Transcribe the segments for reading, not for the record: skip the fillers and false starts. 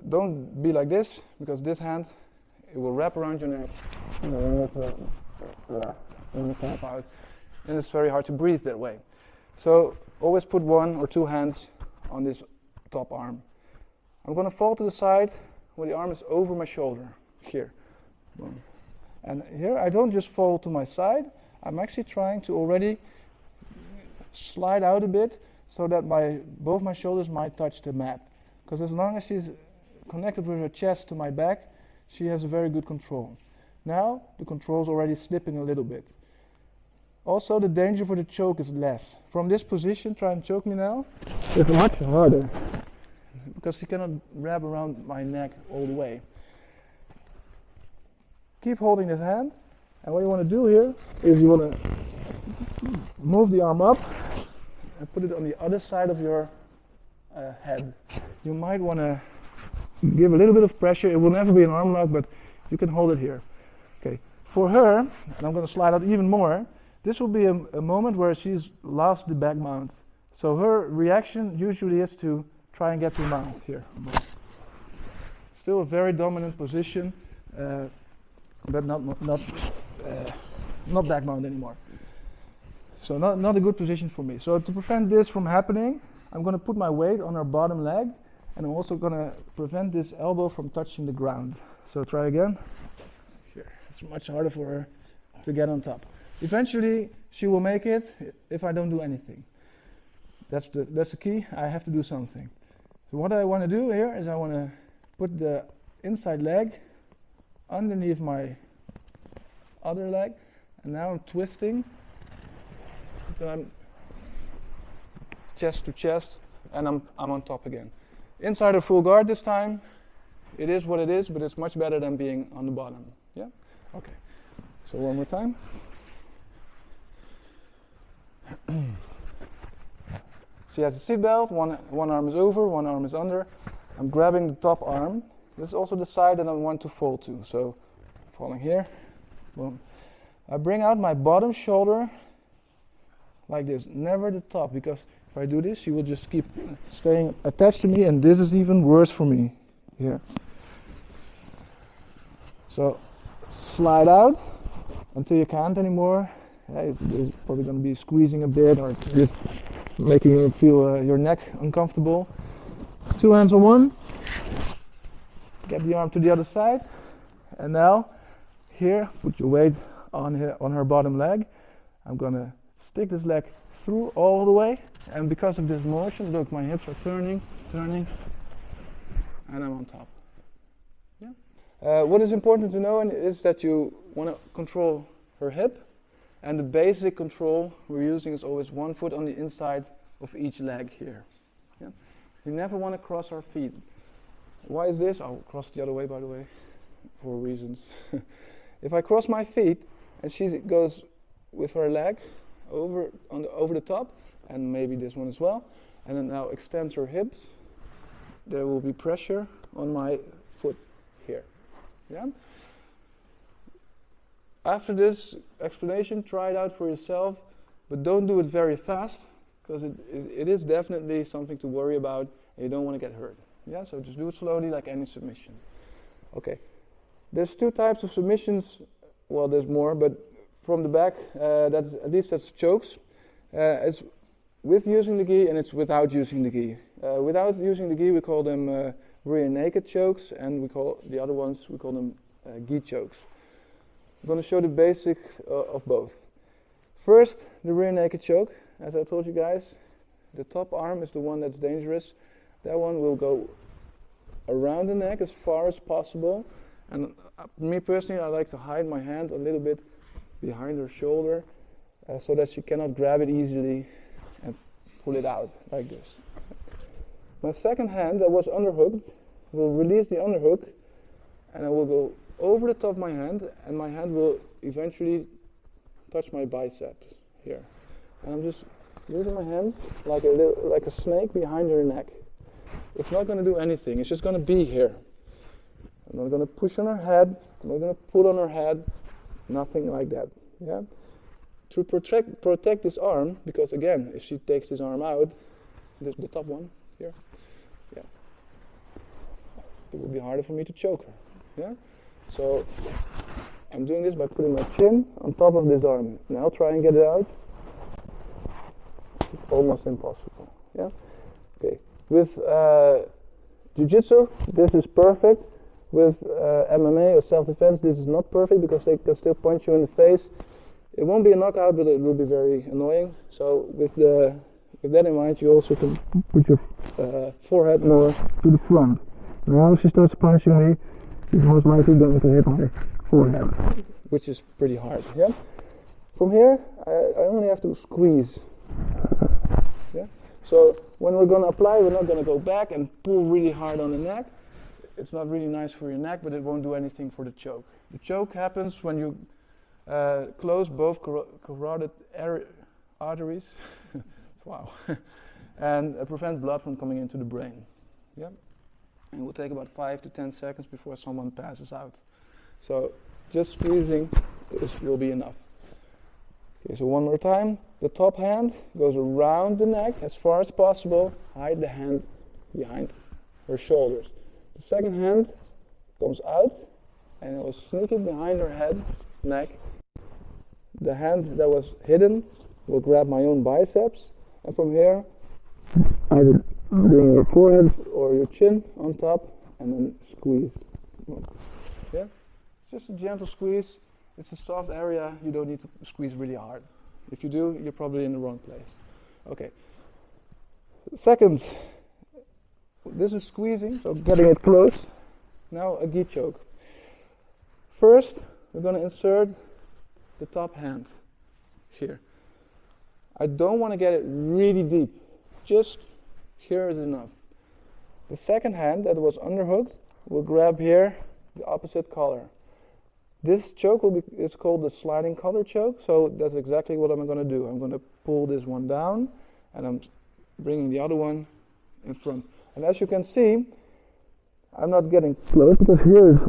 don't be like this, because this hand, it will wrap around your neck. And it's very hard to breathe that way. So always put one or two hands on this top arm. I'm going to fall to the side where the arm is over my shoulder, here. Boom. And here I don't just fall to my side, I'm actually trying to already slide out a bit so that both my shoulders might touch the mat. Because as long as she's connected with her chest to my back, she has a very good control. Now the control is already slipping a little bit. Also the danger for the choke is less. From this position, try and choke me now, it's much harder. Because she cannot wrap around my neck all the way. Keep holding this hand, and what you want to do here is you want to move the arm up and put it on the other side of your head. You might want to give a little bit of pressure. It will never be an arm lock, but you can hold it here. Okay. For her, and I'm going to slide out even more, this will be a moment where she's lost the back mount. So her reaction usually is to try and get to mount here. Still a very dominant position, but not back mount anymore. So not a good position for me. So to prevent this from happening, I'm going to put my weight on her bottom leg, and I'm also going to prevent this elbow from touching the ground. So try again. Here, it's much harder for her to get on top. Eventually, she will make it if I don't do anything. That's the key. I have to do something. So what I want to do here is I want to put the inside leg underneath my other leg, and now I'm twisting until I'm chest to chest, and I'm on top again. Inside a full guard this time. It is what it is, but it's much better than being on the bottom. Yeah? Okay. So one more time. She has a seat belt, one arm is over, one arm is under. I'm grabbing the top arm. This is also the side that I want to fold to. So, falling here, boom. I bring out my bottom shoulder like this, never the top, because if I do this, she will just keep staying attached to me, and this is even worse for me. Here. So, slide out until you can't anymore. You're probably going to be squeezing a bit, or just making you feel your neck uncomfortable. Two hands on one. Get the arm to the other side. And now, here, put your weight on her bottom leg. I'm going to stick this leg through all the way. And because of this motion, look, my hips are turning, and I'm on top. Yeah. What is important to know is that you want to control her hip. And the basic control we're using is always one foot on the inside of each leg here. Yeah? You never want to cross our feet. Why is this? I'll cross the other way, by the way, for reasons. If I cross my feet and she goes with her leg over the top, and maybe this one as well, and then now extends her hips, there will be pressure on my foot here. Yeah? After this explanation, try it out for yourself, but don't do it very fast, because it is definitely something to worry about, and you don't want to get hurt. Yeah, so just do it slowly, like any submission. Okay, there's two types of submissions. Well, there's more, but from the back, that's chokes. It's with using the gi, and it's without using the gi. Without using the gi, we call them rear naked chokes, and we call them gi chokes. I'm going to show the basics of both. First, the rear naked choke. As I told you guys, the top arm is the one that's dangerous. That one will go around the neck as far as possible. And me personally, I like to hide my hand a little bit behind her shoulder so that she cannot grab it easily and pull it out like this. My second hand that was underhooked will release the underhook, and I will go over the top of my hand, and my hand will eventually touch my biceps here. And I'm just using my hand like a snake behind her neck. It's not going to do anything. It's just going to be here. I'm not going to push on her head. I'm not going to pull on her head. Nothing like that. Yeah. To protect this arm, because again, if she takes this arm out, the top one here. Yeah. it will be harder for me to choke her. Yeah? So I'm doing this by putting my chin on top of this arm. Now try and get it out. It's almost impossible. Yeah? Okay. With Jiu-Jitsu, this is perfect. With MMA or self-defense, this is not perfect because they can still punch you in the face. It won't be a knockout, but it will be very annoying. So with that in mind, you also can put your forehead more to the front. Now if she starts punching me, she's most likely going to hit my forehead, which is pretty hard. Yeah. From here, I only have to squeeze. Yeah. So when we're going to apply, we're not going to go back and pull really hard on the neck. It's not really nice for your neck, but it won't do anything for the choke. The choke happens when you close both carotid arteries, wow, and prevent blood from coming into the brain. Yeah, and it will take about 5 to 10 seconds before someone passes out. So just squeezing will be enough. Okay, so one more time. The top hand goes around the neck as far as possible. Hide the hand behind her shoulders. The second hand comes out and it will sneak it behind her head, neck. The hand that was hidden will grab my own biceps, and from here, either bring your forehead or your chin on top and then squeeze. Yeah? Just a gentle squeeze. It's a soft area, you don't need to squeeze really hard. If you do, you're probably in the wrong place. Okay. Second, this is squeezing, so getting it close. Now a gi choke. First, we're going to insert the top hand here. I don't want to get it really deep. Just here is enough. The second hand that was underhooked will grab here the opposite collar. This choke will be, it's called the sliding collar choke, so that's exactly what I'm going to do. I'm going to pull this one down and I'm bringing the other one in front. And as you can see, I'm not getting close because here is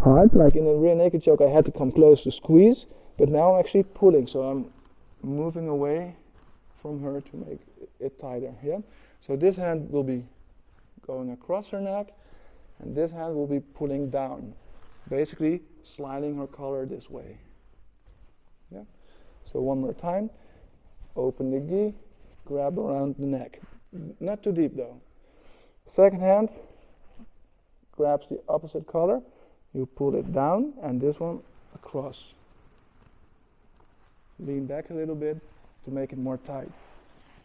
hard. Like in a rear naked choke, I had to come close to squeeze, but now I'm actually pulling, so I'm moving away from her to make it tighter. Yeah. So this hand will be going across her neck, and this hand will be pulling down, basically sliding her collar this way. Yeah. So one more time. Open the gi, grab around the neck. Not too deep though. Second hand grabs the opposite collar. You pull it down, and this one across. Lean back a little bit to make it more tight.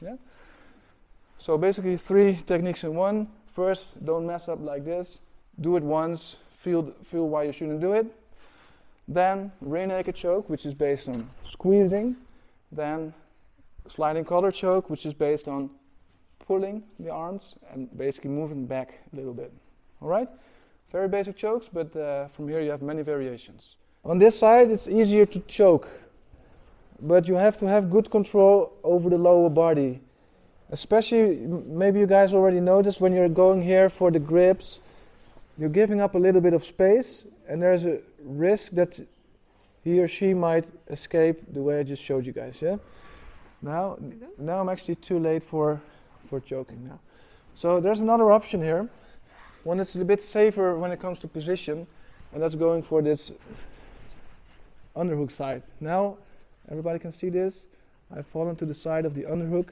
Yeah. So basically 3 techniques in one. First, don't mess up like this. Do it once. Feel why you shouldn't do it. Then rear naked choke, which is based on squeezing. Then sliding collar choke, which is based on pulling the arms and basically moving back a little bit. All right? Very basic chokes, but from here you have many variations. On this side, it's easier to choke, but you have to have good control over the lower body. Especially, maybe you guys already noticed when you're going here for the grips, you're giving up a little bit of space, and there's a risk that he or she might escape the way I just showed you guys. Yeah. Now I'm actually too late for choking now. So there's another option here, one that's a bit safer when it comes to position, and that's going for this underhook side. Now everybody can see this. I've fallen to the side of the underhook.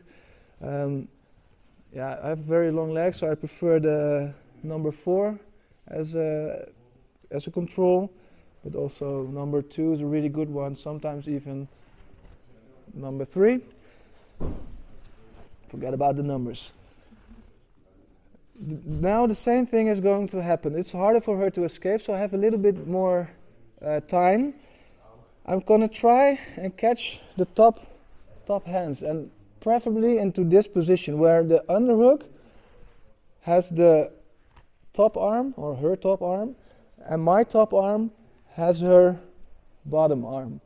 Yeah, I have very long legs, so I prefer the number 4 as a control, but also number 2 is a really good one, sometimes even number 3. Forget about the numbers. Now the same thing is going to happen. It's harder for her to escape, so I have a little bit more time. I'm gonna try and catch the top hands, and preferably into this position where the underhook has the top arm or her top arm, and my top arm has her bottom arm.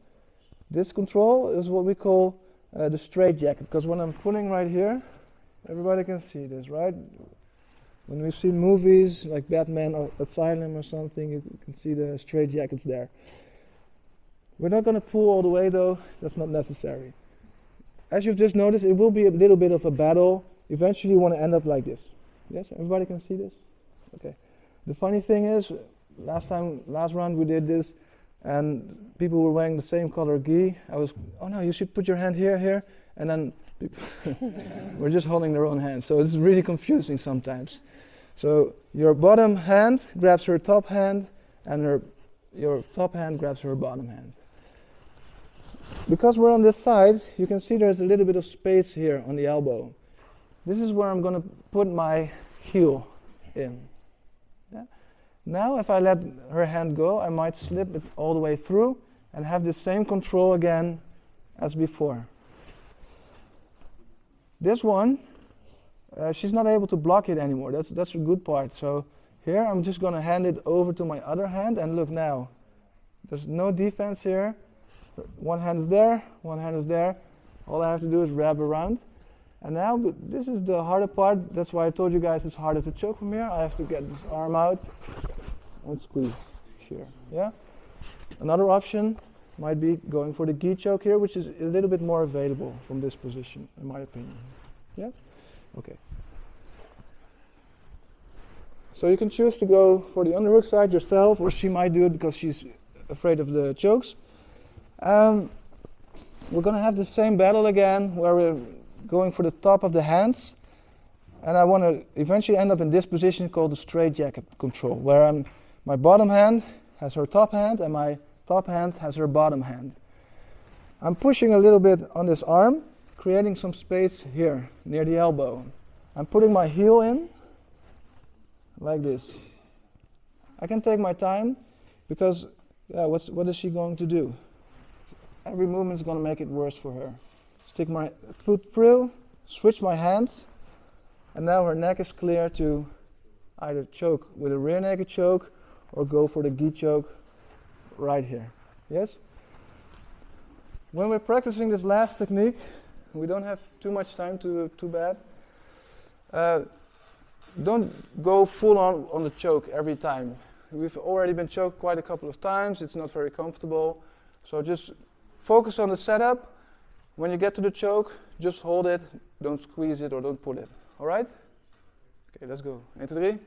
This control is what we call the straight jacket, because when I'm pulling right here, everybody can see this, right? When we've seen movies like Batman or Asylum or something, you can see the straight jackets there. We're not going to pull all the way though, that's not necessary. As you've just noticed, it will be a little bit of a battle. Eventually you want to end up like this. Yes, everybody can see this? Okay. The funny thing is, last round we did this, and people were wearing the same color gi. I was, oh no, you should put your hand here, and then people were just holding their own hand. So it's really confusing sometimes. So your bottom hand grabs her top hand, and your top hand grabs her bottom hand. Because we're on this side, you can see there's a little bit of space here on the elbow. This is where I'm going to put my heel in. Yeah? Now if I let her hand go, I might slip it all the way through and have the same control again as before. This one, she's not able to block it anymore. That's a good part. So here I'm just going to hand it over to my other hand, and look now. There's no defense here. One hand is there, one hand is there. All I have to do is wrap around. And now, this is the harder part. That's why I told you guys it's harder to choke from here. I have to get this arm out and squeeze here. Yeah. Another option might be going for the gi choke here, which is a little bit more available from this position, in my opinion. Yeah. Okay. So you can choose to go for the underhook side yourself, or she might do it because she's afraid of the chokes. We're going to have the same battle again, where we're going for the top of the hands, and I want to eventually end up in this position called the straitjacket control, where my bottom hand has her top hand and my top hand has her bottom hand. I'm pushing a little bit on this arm, creating some space here near the elbow. I'm putting my heel in like this. I can take my time because what is she going to do? Every movement is going to make it worse for her. Stick my foot through, switch my hands, and now her neck is clear to either choke with a rear naked choke or go for the gi choke right here. Yes? When we're practicing this last technique, we don't have too much time, too bad. Don't go full on the choke every time. We've already been choked quite a couple of times. It's not very comfortable. So just focus on the setup. When you get to the choke, just hold it. Don't squeeze it or don't pull it. All right? Okay, let's go. 1, 2, 3.